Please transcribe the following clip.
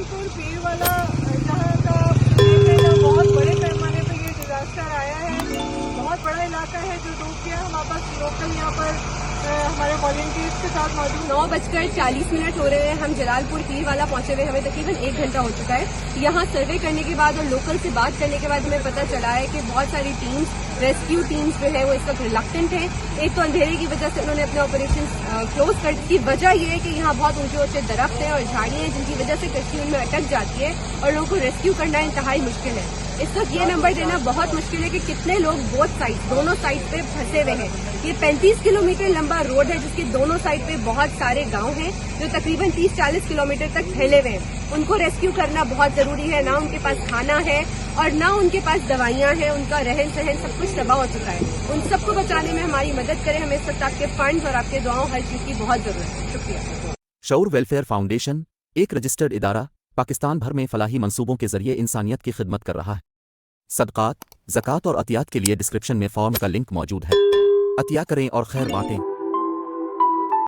जलालपुर पीरवाला जहाँ का बहुत बड़े पैमाने पर ये डिजास्टर आया है। बहुत बड़ा इलाका है जो डूब गया। हमारे पास लोकल यहाँ पर हमारे वॉलंटियर्स के साथ मौजूद 9:40 हो रहे हैं। हम जलालपुर पीरवाला पहुंचे हुए हमें तकरीबन 1 घंटा हो चुका है। यहाँ सर्वे करने के बाद और लोकल से बात करने के बाद हमें पता चला है कि बहुत सारी टीम्स, रेस्क्यू टीम्स जो है वो इस वक्त रिलक्टेंट है। एक तो अंधेरे की वजह से उन्होंने अपने ऑपरेशन क्लोज कर दी। वजह यह है कि यहाँ बहुत ऊंचे ऊंचे दरख्त हैं और झाड़ियां हैं जिनकी वजह से कश्ती उनमें अटक जाती है और लोगों को रेस्क्यू करना इंतहाई मुश्किल है। इस वक्त ये नंबर देना बहुत मुश्किल है कि कितने लोग दोनों साइड पे फंसे हुए हैं। ये 35 किलोमीटर लंबा रोड है जिसके दोनों साइड पे बहुत सारे गांव हैं जो तकरीबन 30-40 किलोमीटर तक फैले हुए हैं। उनको रेस्क्यू करना बहुत जरूरी है। ना उनके पास खाना है और ना उनके पास दवाइयां हैं। उनका रहन सहन सब कुछ तबाह हो चुका है। उन सबको बचाने में हमारी मदद करें। हमें इस वक्त आपके फंड्स और आपके दुआओं हर चीज की बहुत जरूरत है। शुक्रिया। शऊर वेलफेयर फाउंडेशन एक रजिस्टर्ड इदारा पाकिस्तान भर में फलाही मंसूबों के जरिए इंसानियत की खिदमत कर रहा है। सदकात, ज़कात और अतियात के लिए डिस्क्रिप्शन में फॉर्म का लिंक मौजूद है। अतिया करें और खैर बांटें।